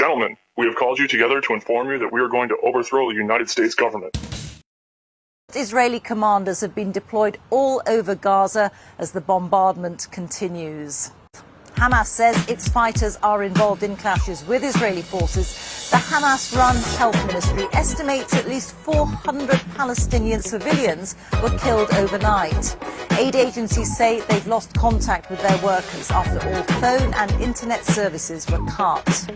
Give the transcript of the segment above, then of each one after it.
Gentlemen, we have called you together to inform you that we are going to overthrow the United States government. Israeli commanders have been deployed all over Gaza as the bombardment continues. Hamas says its fighters are involved in clashes with Israeli forces. The Hamas-run Health Ministry estimates at least 400 Palestinian civilians were killed overnight. Aid agencies say they've lost contact with their workers after all phone and internet services were cut.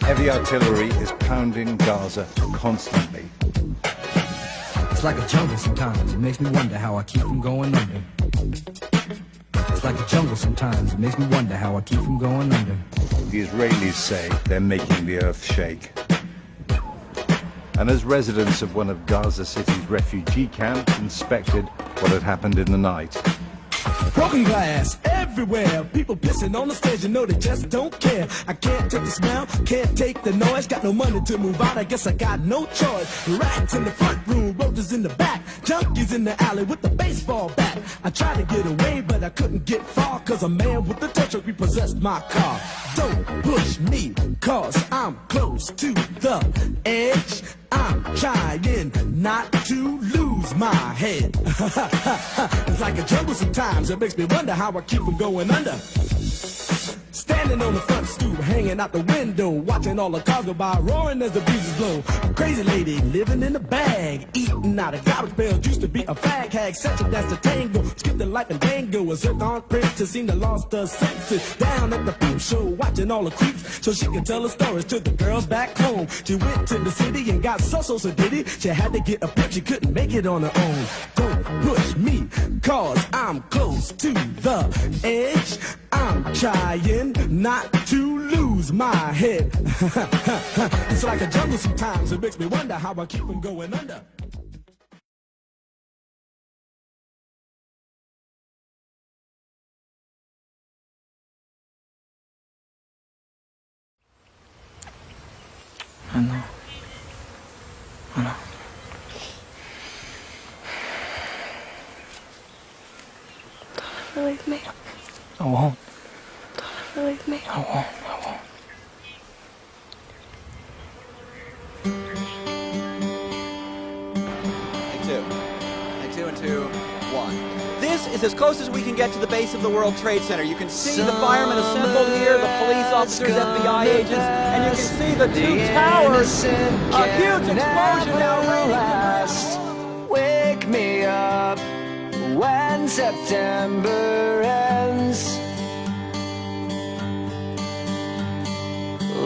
Heavy artillery is pounding Gaza constantly. It's like a jungle sometimes. It makes me wonder how I keep from going under. It's like a jungle sometimes. It makes me wonder how I keep from going under. The Israelis say they're making the earth shake. And as residents of one of Gaza City's refugee camps inspected what had happened in the night. Broken glass everywhere, people pissing on the stage, you know they just don't care. I can't take the smell, can't take the noise, got no money to move out, I guess I got no choice. Rats in the front room, roaches in the back, junkies in the alley with the baseball bat. I tried to get away, but I couldn't get far, cause a man with a tow truck repossessed my car. Don't push me, cause I'm close to the edge. I'm trying not to lose my head. It's like a jungle sometimes, it makes me wonder how I keep from going under. Standing on the front stoop, hanging out the window, watching all the cars go by, roaring as the breezes blow. A crazy lady living in a bag, eating out of garbage pails, used to be a fag hag, such a dance to tango, skipped the life and dango, a zircon princess seemed to lost her senses. Down at the peep show, watching all the creeps, so she could tell her stories to the girls back home. She went to the city and got so did it. She had to get a pimp, she couldn't make it on her own. Don't push me, cause I'm close to the edge. I'm trying not to lose my head. It's like a jungle sometimes, it makes me wonder how I keep from going under. I know. Don't ever leave me. I won't. Don't ever leave me. I won't. I won't. Take two and two, one. This is as close as we can get to the base of the World Trade Center. You can see the firemen assembled here, the police officers, FBI agents, and you can see the two towers. A huge explosion now raining. Wake me up when September ends.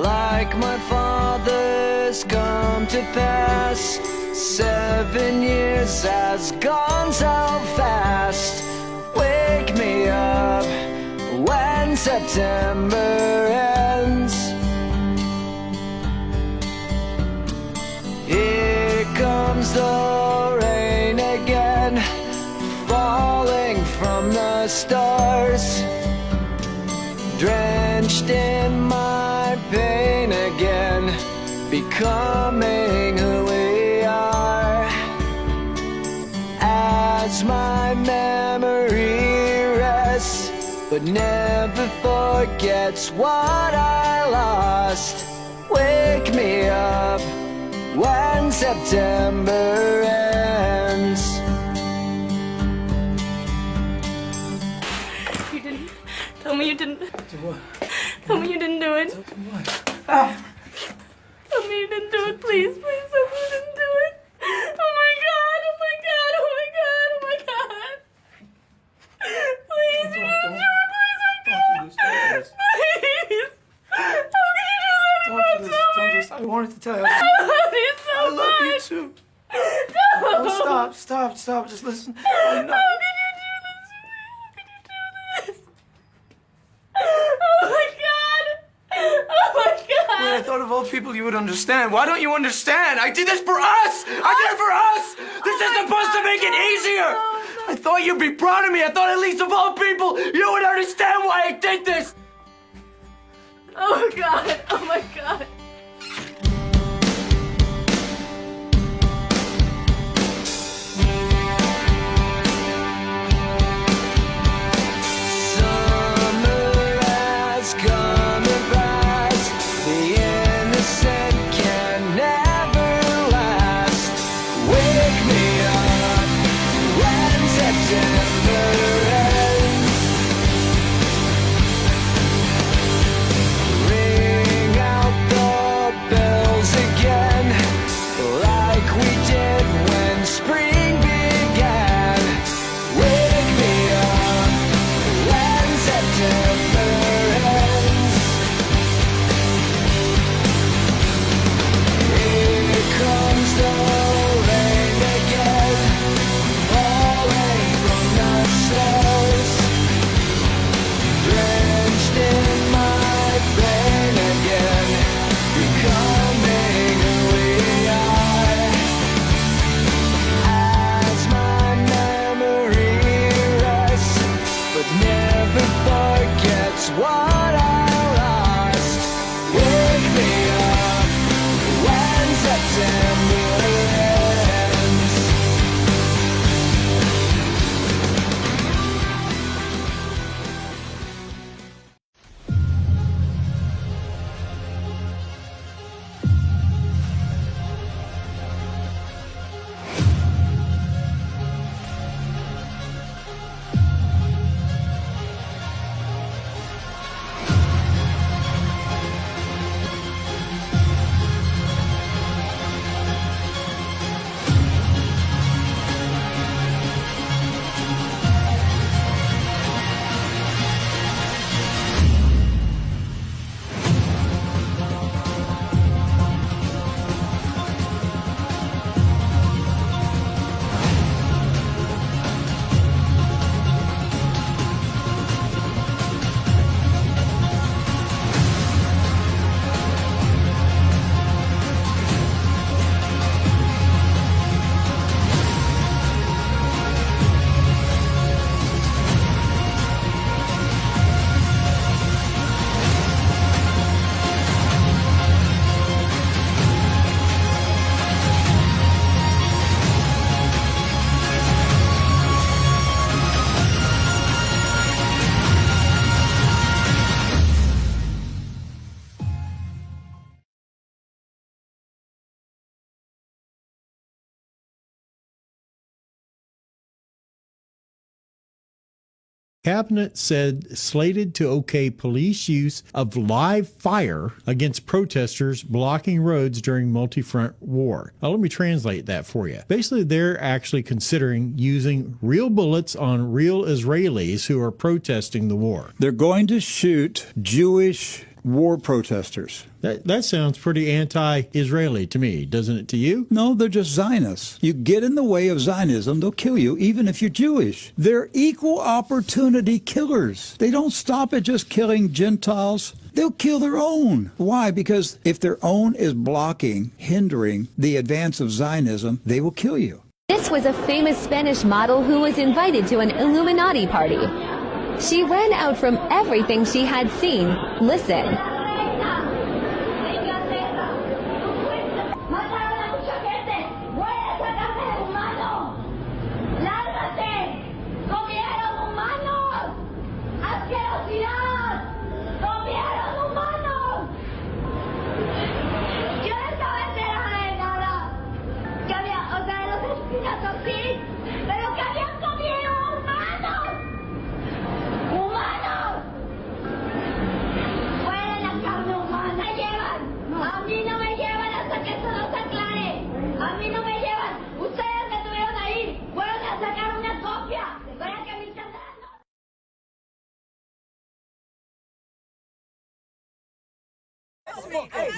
Like my father's come to pass, 7 years has gone so fast. Wake me up when September ends. Here comes the rain again, falling from the stars, drenched in my pain again, becoming who we are. As my memory rests, but never forgets what I lost. Wake me up when September ends. You didn't. Tell me you didn't. Do what? Tell me you didn't do it. What? Ah! Tell me you didn't do it, please. Please tell me you didn't do it. Oh my God, oh my God, oh my God, oh my God. Please, you didn't do it. Please don't do it. Please. How can you do that about somebody? I wanted to tell you. I love you so I love you much. too. No. Oh, stop. Just listen. I How know. can you do this to me? How can you do this? Oh my God. Oh my God. When I thought of all people you would understand. Why don't you understand? I did this for us! I did it for us! This is supposed to make it easier! I thought you'd be proud of me. I thought at least of all people you would understand why I did this! Oh my God. Oh my God. Summer has come and passed. The That's what I'll ask. Wake me up when September ends. Cabinet said slated to okay police use of live fire against protesters blocking roads during multi-front war. Now, let me translate that for you. Basically, they're actually considering using real bullets on real Israelis who are protesting the war. They're going to shoot Jewish war protesters. That sounds pretty anti-Israeli to me, doesn't it to you? No, they're just Zionists. You get in the way of Zionism, they'll kill you, even if you're Jewish. They're equal opportunity killers. They don't stop at just killing Gentiles. They'll kill their own. Why? Because if their own is blocking, hindering the advance of Zionism, they will kill you. This was a famous Spanish model who was invited to an Illuminati party. She ran out from everything she had seen. Listen.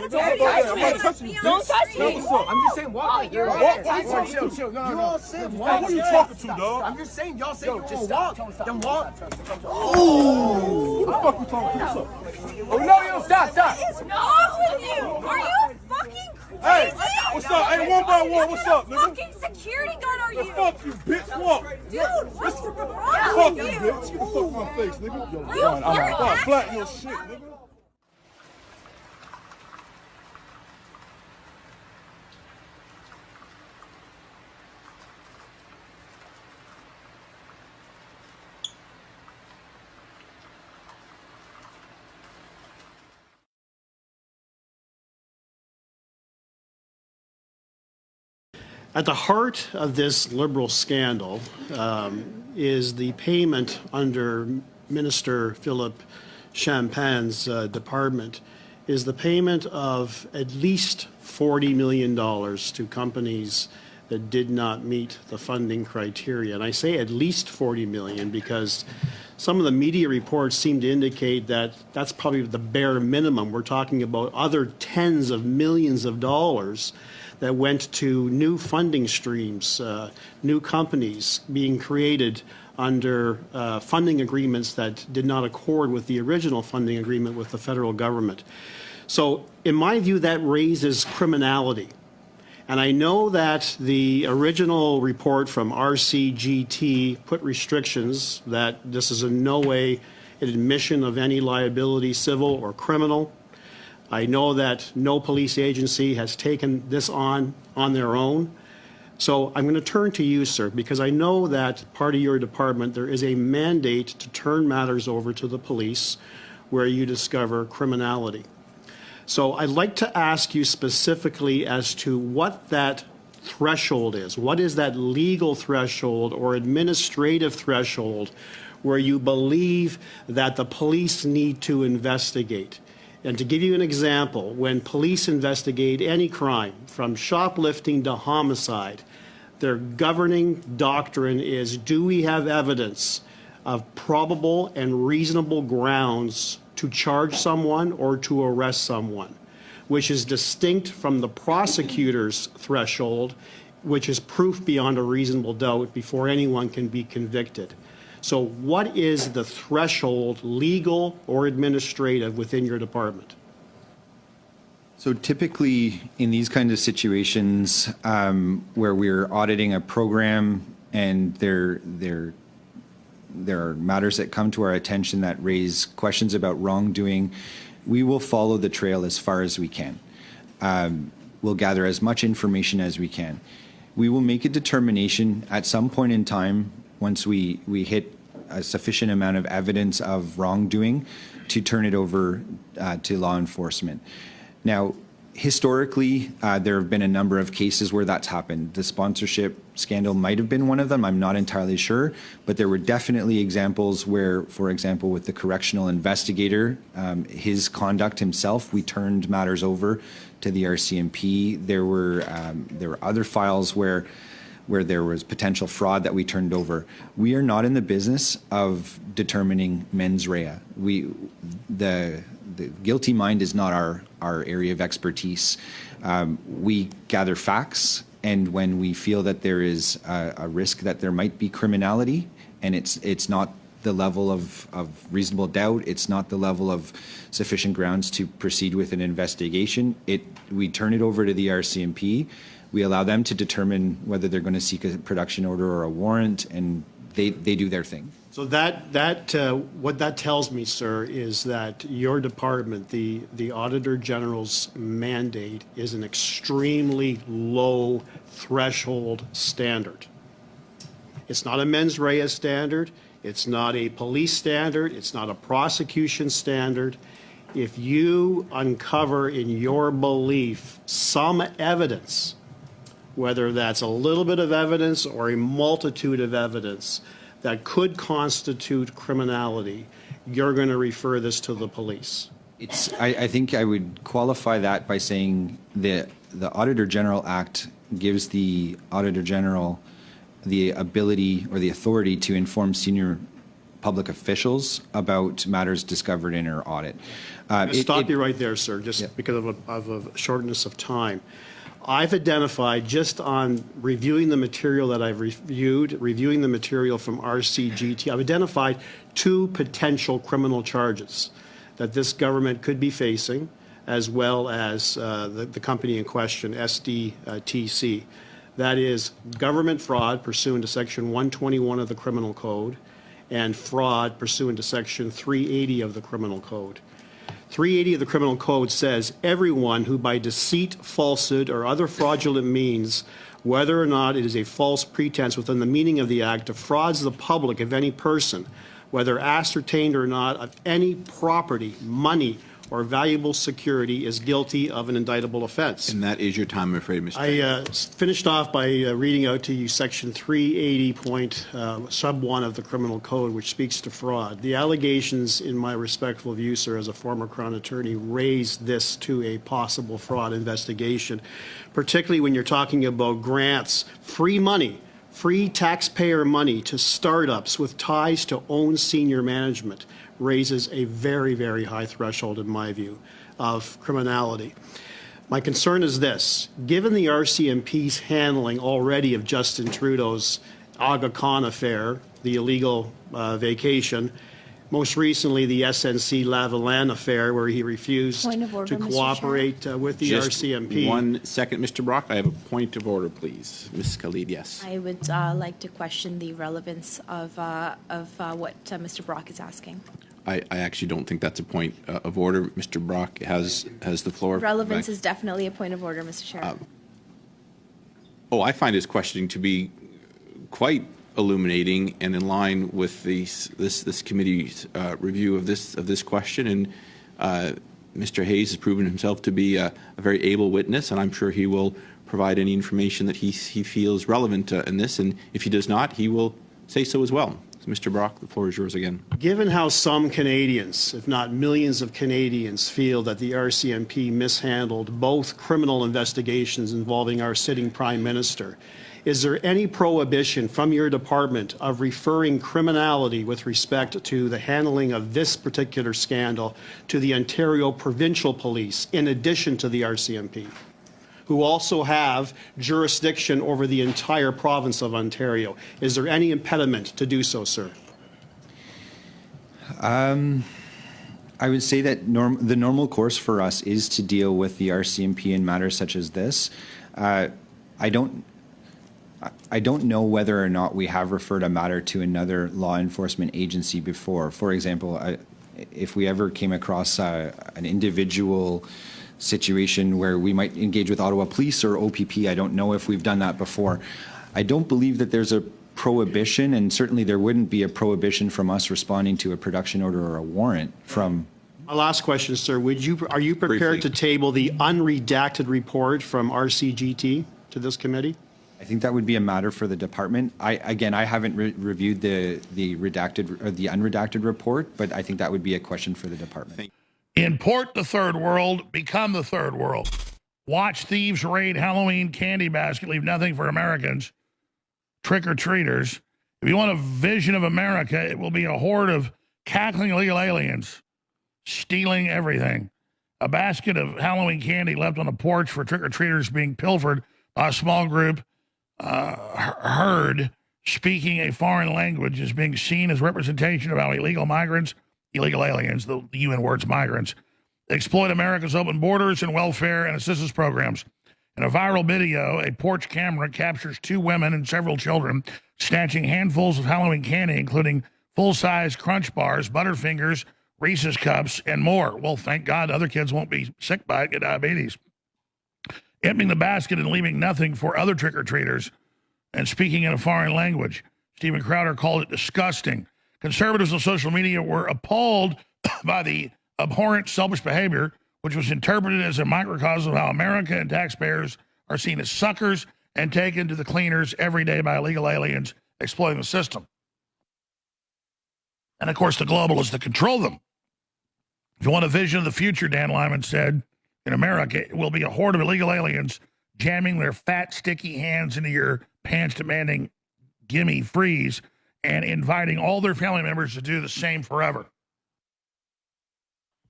Don't touch me. I'm just saying, walk. Chill. No. You all said walk. Who are you talking to, dog? I'm just saying, y'all said just walk. Then walk. Ooh! Who the fuck you talking to? Oh, no, stop. What is wrong with you? Are you fucking crazy? Hey, what's up? Hey, one by one, what's up, nigga? Fucking security guard are you? Fuck you, bitch. Walk. Dude, what's wrong Fuck with you, you? bitch. Get the fuck my face, nigga. You're I'm gonna flatten your shit, nigga. At the heart of this liberal scandal is the payment under Minister Philip Champagne's department, is the payment of at least $40 million to companies that did not meet the funding criteria. And I say at least $40 million because some of the media reports seem to indicate that that's probably the bare minimum. We're talking about other tens of millions of dollars that went to new funding streams, new companies being created under funding agreements that did not accord with the original funding agreement with the federal government. So in my view, that raises criminality. And I know that the original report from RCGT put restrictions that this is in no way an admission of any liability, civil or criminal. I know that no police agency has taken this on their own. So I'm going to turn to you, sir, because I know that part of your department, there is a mandate to turn matters over to the police where you discover criminality. So I'd like to ask you specifically as to what that threshold is. What is that legal threshold or administrative threshold where you believe that the police need to investigate? And to give you an example, when police investigate any crime, from shoplifting to homicide, their governing doctrine is, do we have evidence of probable and reasonable grounds to charge someone or to arrest someone, which is distinct from the prosecutor's threshold, which is proof beyond a reasonable doubt before anyone can be convicted. So what is the threshold, legal or administrative, within your department? So typically in these kinds of situations where we're auditing a program and there are matters that come to our attention that raise questions about wrongdoing, we will follow the trail as far as we can. We'll gather as much information as we can. We will make a determination at some point in time, once we hit a sufficient amount of evidence of wrongdoing, to turn it over to law enforcement. Now, historically, there have been a number of cases where that's happened. The sponsorship scandal might have been one of them. I'm not entirely sure, but there were definitely examples where, for example, with the correctional investigator, his conduct himself, we turned matters over to the RCMP. There were other files where there was potential fraud that we turned over. We are not in the business of determining mens rea. The guilty mind is not our area of expertise. We gather facts, and when we feel that there is a risk that there might be criminality, and it's not the level of reasonable doubt, it's not the level of sufficient grounds to proceed with an investigation, we turn it over to the RCMP. We allow them to determine whether they're going to seek a production order or a warrant, and they do their thing. So what that tells me, sir, is that your department, the Auditor General's mandate, is an extremely low threshold standard. It's not a mens rea standard. It's not a police standard. It's not a prosecution standard. If you uncover in your belief some evidence, whether that's a little bit of evidence or a multitude of evidence that could constitute criminality, you're going to refer this to the police. I think I would qualify that by saying the Auditor General Act gives the Auditor General the ability or the authority to inform senior public officials about matters discovered in our audit. I'll stop you right there, sir, just because of a shortness of time. I've identified, just on reviewing the material that I've reviewing the material from RCGT, I've identified 2 potential criminal charges that this government could be facing, as well as the company in question, SDTC. That is government fraud pursuant to Section 121 of the Criminal Code, and fraud pursuant to Section 380 of the Criminal Code. 380 of the Criminal Code says everyone who by deceit, falsehood, or other fraudulent means, whether or not it is a false pretense within the meaning of the Act, defrauds the public of any person, whether ascertained or not, of any property, money, or valuable security, is guilty of an indictable offense. And that is your time, I'm afraid, Mr. I finished off by reading out to you Section 380 sub 1 of the Criminal Code, which speaks to fraud. The allegations, in my respectful view, sir, as a former Crown attorney, raise this to a possible fraud investigation, particularly when you're talking about grants, free money, free taxpayer money to startups with ties to own senior management, raises a very, very high threshold, in my view, of criminality. My concern is this. Given the RCMP's handling already of Justin Trudeau's Aga Khan affair, the illegal vacation, most recently the SNC Lavalin affair, where he refused to cooperate with the RCMP. 1 second, Mr. Brock. I have a point of order, please. Ms. Khalid, yes. I would like to question the relevance of what Mr. Brock is asking. I actually don't think that's a point of order. Mr. Brock has the floor. Relevance is definitely a point of order, Mr. Chair. I find his questioning to be quite illuminating and in line with this committee's review of this question. And Mr. Hayes has proven himself to be a very able witness, and I'm sure he will provide any information that he feels relevant in this. And if he does not, he will say so as well. So, Mr. Brock, the floor is yours again. Given how some Canadians, if not millions of Canadians, feel that the RCMP mishandled both criminal investigations involving our sitting Prime Minister, is there any prohibition from your department of referring criminality with respect to the handling of this particular scandal to the Ontario Provincial Police, in addition to the RCMP, who also have jurisdiction over the entire province of Ontario? Is there any impediment to do so, sir? I would say that the normal course for us is to deal with the RCMP in matters such as this. I don't know whether or not we have referred a matter to another law enforcement agency before. For example, if we ever came across an individual situation where we might engage with Ottawa Police or OPP, I don't know if we've done that before. I don't believe that there's a prohibition, and certainly there wouldn't be a prohibition from us responding to a production order or a warrant from. My last question, sir, are you prepared to table the unredacted report from RCGT to this committee? I think that would be a matter for the department. I haven't reviewed the redacted or the unredacted report, but I think that would be a question for the department. Import the third world, become the third world. Watch thieves raid Halloween candy basket, leave nothing for Americans. Trick-or-treaters. If you want a vision of America, it will be a horde of cackling illegal aliens stealing everything. A basket of Halloween candy left on a porch for trick-or-treaters being pilfered by a small group heard speaking a foreign language is being seen as representation of how illegal aliens, the UN words migrants, exploit America's open borders and welfare and assistance programs. In a viral video, a porch camera captures two women and several children snatching handfuls of Halloween candy, including full-size Crunch bars, Butterfingers, Reese's Cups, and more. Well, thank God other kids won't be sick by it, get diabetes. Emptying the basket and leaving nothing for other trick-or-treaters and speaking in a foreign language. Stephen Crowder called it disgusting. Conservatives on social media were appalled by the abhorrent, selfish behavior, which was interpreted as a microcosm of how America and taxpayers are seen as suckers and taken to the cleaners every day by illegal aliens exploiting the system. And, of course, the globalists that control them. If you want a vision of the future, Dan Lyman said, in America, it will be a horde of illegal aliens jamming their fat, sticky hands into your pants, demanding gimme freeze, and inviting all their family members to do the same forever.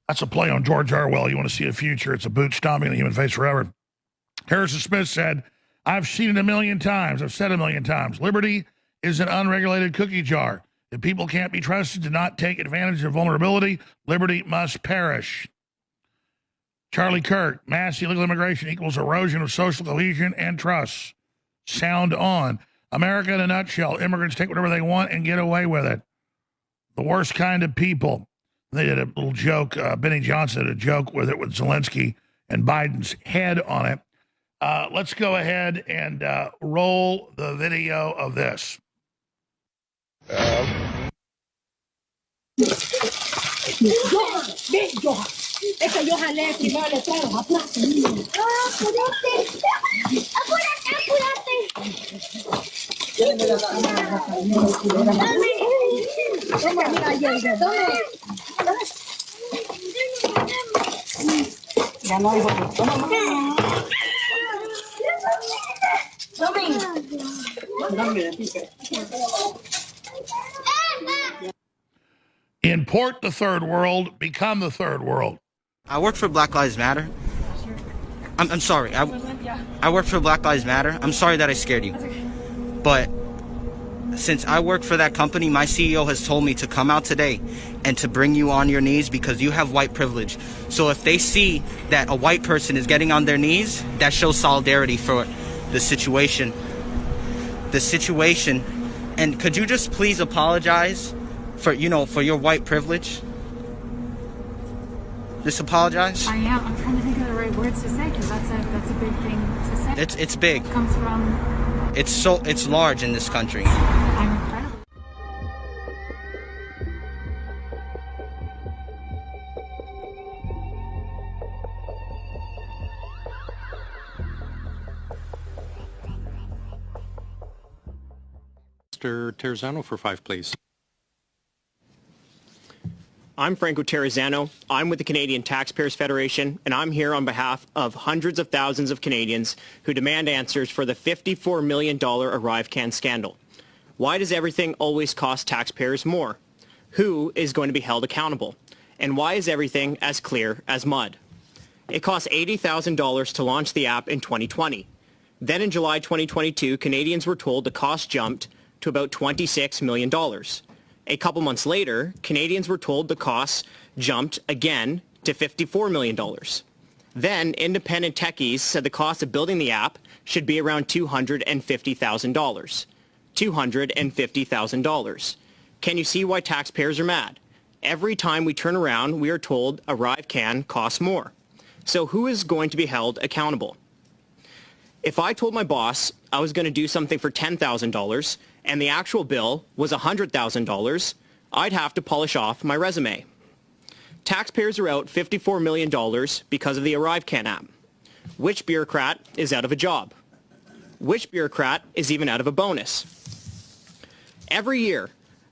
That's a play on George Orwell. You want to see a future, it's a boot stomping the human face forever. Harrison Smith said, I've seen it a million times. I've said it a million times. Liberty is an unregulated cookie jar. If people can't be trusted to not take advantage of vulnerability, liberty must perish. Charlie Kirk, mass illegal immigration equals erosion of social cohesion and trust. Sound on. America in a nutshell. Immigrants take whatever they want and get away with it. The worst kind of people. They did a little joke. Benny Johnson did a joke with it with Zelensky and Biden's head on it. Let's go ahead and roll the video of this. Es que yo jalé primero de todo, apúrate. Ya no hay Import the third world, become the third world. I work for Black Lives Matter. I'm sorry. I work for Black Lives Matter. I'm sorry that I scared you. But since I work for that company, my CEO has told me to come out today and to bring you on your knees because you have white privilege. So if they see that a white person is getting on their knees, that shows solidarity for the situation. And could you just please apologize for your white privilege? Just apologize? I am. I'm trying to think of the right words to say because that's a big thing to say. It's big. It comes from. It's large in this country. I'm incredible. Mr. Terrazzano for 5, please. I'm Franco Terrazzano. I'm with the Canadian Taxpayers Federation, and I'm here on behalf of hundreds of thousands of Canadians who demand answers for the $54 million ArriveCan scandal. Why does everything always cost taxpayers more? Who is going to be held accountable? And why is everything as clear as mud? It cost $80,000 to launch the app in 2020. Then in July 2022, Canadians were told the cost jumped to about $26 million. A couple months later, Canadians were told the costs jumped again to $54 million. Then independent techies said the cost of building the app should be around $250,000. $250,000. Can you see why taxpayers are mad? Every time we turn around, we are told ArriveCan costs more. So who is going to be held accountable? If I told my boss I was going to do something for $10,000 and the actual bill was $100,000, I'd have to polish off my resume. Taxpayers are out $54 million because of the ArriveCan app. Which bureaucrat is out of a job? Which bureaucrat is even out of a bonus? Every year,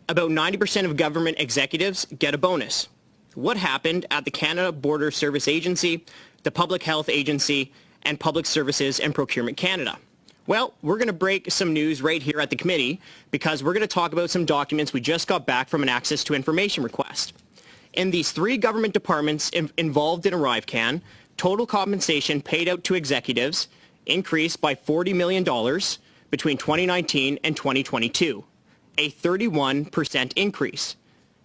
about 90% of government executives get a bonus. What happened at the Canada Border Service Agency, the Public Health Agency, and Public Services and Procurement Canada? Well, we're going to break some news right here at the committee because we're going to talk about some documents we just got back from an access to information request. In these 3 government departments involved in ArriveCan, total compensation paid out to executives increased by $40 million between 2019 and 2022, a 31% increase.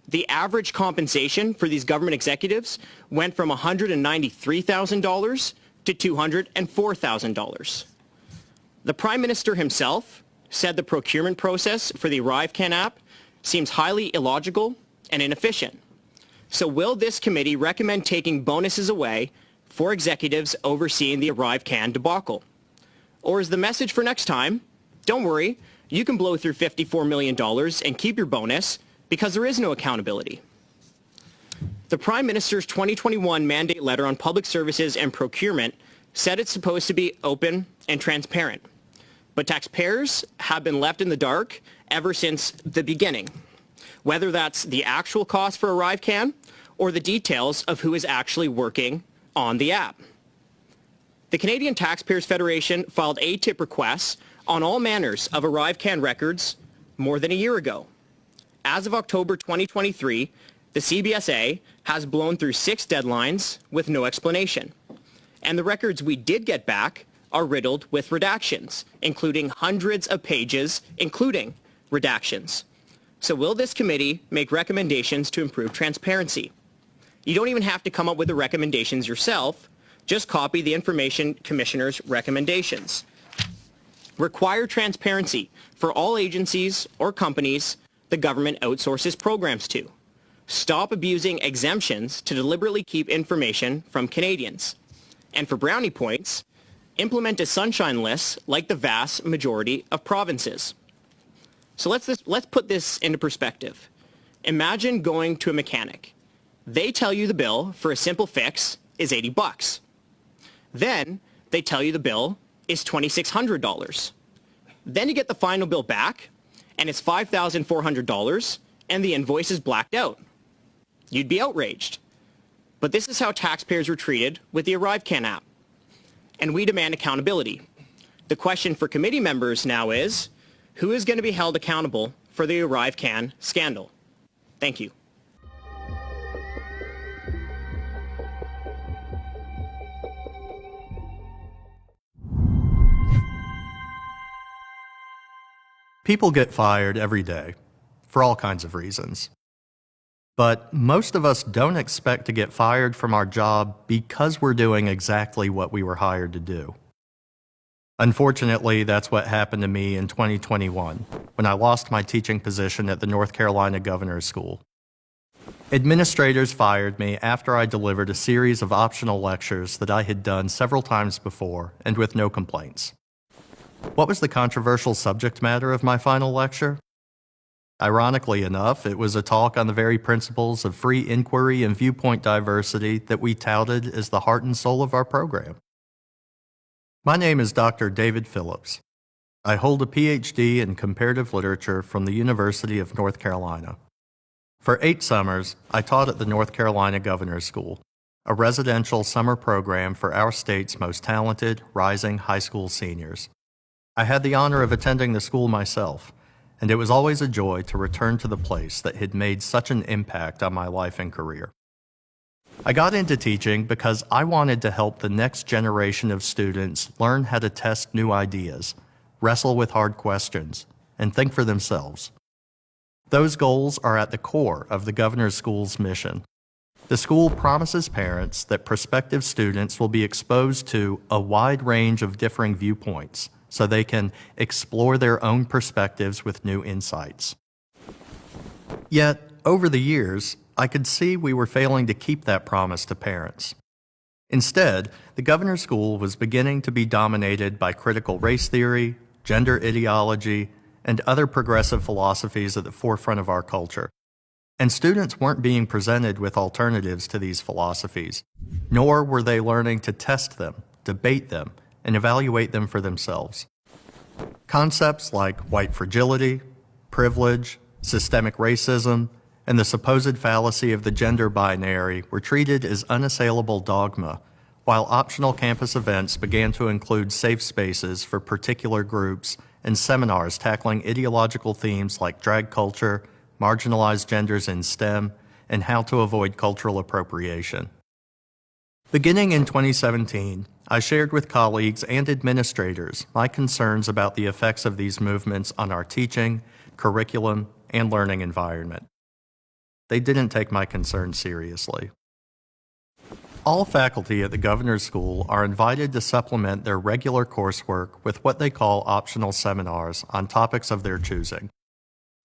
The average compensation for these government executives went from $193,000 to $204,000. The Prime Minister himself said the procurement process for the ArriveCan app seems highly illogical and inefficient. So will this committee recommend taking bonuses away for executives overseeing the ArriveCan debacle? Or is the message for next time, don't worry, you can blow through $54 million and keep your bonus because there is no accountability? The Prime Minister's 2021 mandate letter on public services and procurement said it's supposed to be open and transparent. But taxpayers have been left in the dark ever since the beginning, whether that's the actual cost for ArriveCan or the details of who is actually working on the app. The Canadian Taxpayers Federation filed ATIP requests on all manners of ArriveCan records more than a year ago. As of October 2023, the CBSA has blown through 6 deadlines with no explanation. And the records we did get back are riddled with redactions, including hundreds of pages, including redactions. So will this committee make recommendations to improve transparency? You don't even have to come up with the recommendations yourself. Just copy the Information Commissioner's recommendations. Require transparency for all agencies or companies the government outsources programs to. Stop abusing exemptions to deliberately keep information from Canadians. And for brownie points, implement a sunshine list like the vast majority of provinces. So let's put this into perspective. Imagine going to a mechanic. They tell you the bill for a simple fix is $80. Then they tell you the bill is $2,600. Then you get the final bill back and it's $5,400 and the invoice is blacked out. You'd be outraged. But this is how taxpayers were treated with the ArriveCan app. And we demand accountability. The question for committee members now is, who is going to be held accountable for the ArriveCan scandal? Thank you. People get fired every day for all kinds of reasons. But most of us don't expect to get fired from our job because we're doing exactly what we were hired to do. Unfortunately, that's what happened to me in 2021 when I lost my teaching position at the North Carolina Governor's School. Administrators fired me after I delivered a series of optional lectures that I had done several times before and with no complaints. What was the controversial subject matter of my final lecture? Ironically enough, it was a talk on the very principles of free inquiry and viewpoint diversity that we touted as the heart and soul of our program. My name is Dr. David Phillips. I hold a PhD in comparative literature from the University of North Carolina. For 8 summers, I taught at the North Carolina Governor's School, a residential summer program for our state's most talented, rising high school seniors. I had the honor of attending the school myself, and it was always a joy to return to the place that had made such an impact on my life and career. I got into teaching because I wanted to help the next generation of students learn how to test new ideas, wrestle with hard questions, and think for themselves. Those goals are at the core of the Governor's School's mission. The school promises parents that prospective students will be exposed to a wide range of differing viewpoints so they can explore their own perspectives with new insights. Yet, over the years, I could see we were failing to keep that promise to parents. Instead, the Governor's School was beginning to be dominated by critical race theory, gender ideology, and other progressive philosophies at the forefront of our culture. And students weren't being presented with alternatives to these philosophies, nor were they learning to test them, debate them, and evaluate them for themselves. Concepts like white fragility, privilege, systemic racism, and the supposed fallacy of the gender binary were treated as unassailable dogma, while optional campus events began to include safe spaces for particular groups and seminars tackling ideological themes like drag culture, marginalized genders in STEM, and how to avoid cultural appropriation. Beginning in 2017, I shared with colleagues and administrators my concerns about the effects of these movements on our teaching, curriculum, and learning environment. They didn't take my concerns seriously. All faculty at the Governor's School are invited to supplement their regular coursework with what they call optional seminars on topics of their choosing.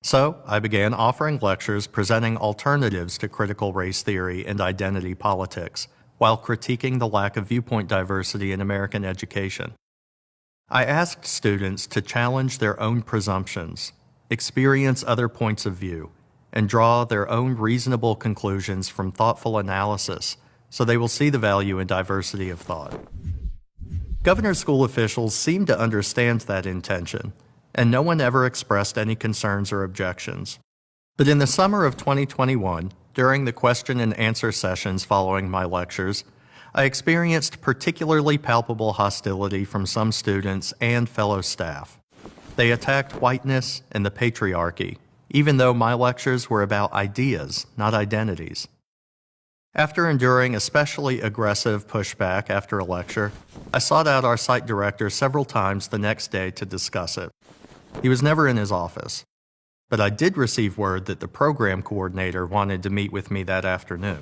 So, I began offering lectures presenting alternatives to critical race theory and identity politics, while critiquing the lack of viewpoint diversity in American education. I asked students to challenge their own presumptions, experience other points of view, and draw their own reasonable conclusions from thoughtful analysis, so they will see the value in diversity of thought. Governor's School officials seemed to understand that intention, and no one ever expressed any concerns or objections. But in the summer of 2021, during the question and answer sessions following my lectures, I experienced particularly palpable hostility from some students and fellow staff. They attacked whiteness and the patriarchy, even though my lectures were about ideas, not identities. After enduring especially aggressive pushback after a lecture, I sought out our site director several times the next day to discuss it. He was never in his office, but I did receive word that the program coordinator wanted to meet with me that afternoon.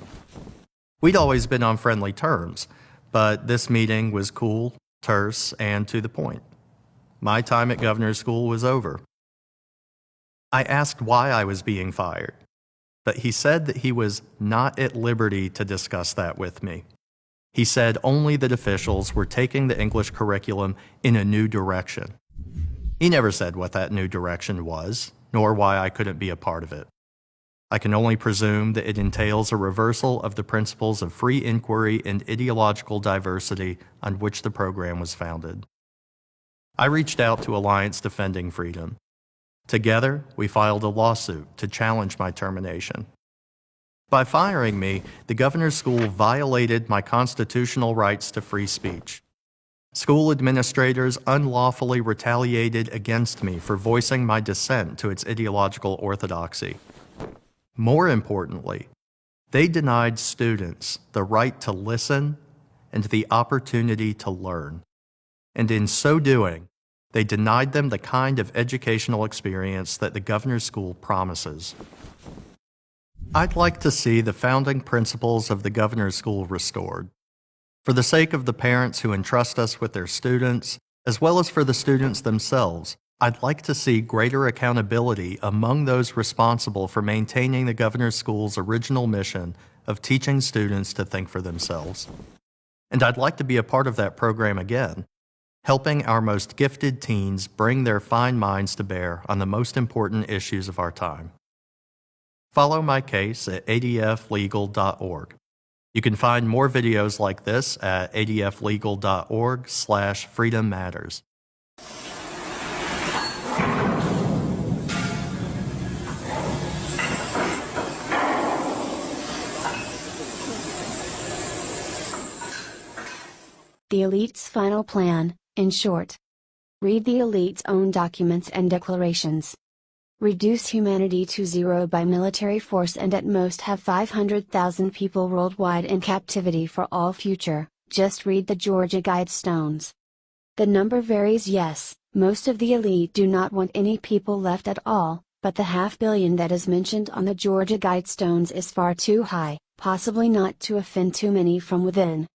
We'd always been on friendly terms, but this meeting was cool, terse, and to the point. My time at Governor's School was over. I asked why I was being fired, but he said that he was not at liberty to discuss that with me. He said only that officials were taking the English curriculum in a new direction. He never said what that new direction was, nor why I couldn't be a part of it. I can only presume that it entails a reversal of the principles of free inquiry and ideological diversity on which the program was founded. I reached out to Alliance Defending Freedom. Together, we filed a lawsuit to challenge my termination. By firing me, the Governor's School violated my constitutional rights to free speech. School administrators unlawfully retaliated against me for voicing my dissent to its ideological orthodoxy. More importantly, they denied students the right to listen and the opportunity to learn. And in so doing, they denied them the kind of educational experience that the Governor's School promises. I'd like to see the founding principles of the Governor's School restored. For the sake of the parents who entrust us with their students, as well as for the students themselves, I'd like to see greater accountability among those responsible for maintaining the governor's school's original mission of teaching students to think for themselves. And I'd like to be a part of that program again, helping our most gifted teens bring their fine minds to bear on the most important issues of our time. Follow my case at adflegal.org. You can find more videos like this at adflegal.org/Freedom Matters. The elite's final plan, in short. Read the elite's own documents and declarations. Reduce humanity to zero by military force and at most have 500,000 people worldwide in captivity for all future. Just read the Georgia Guidestones. The number varies, yes, most of the elite do not want any people left at all, but the 500 million that is mentioned on the Georgia Guidestones is far too high, possibly not to offend too many from within,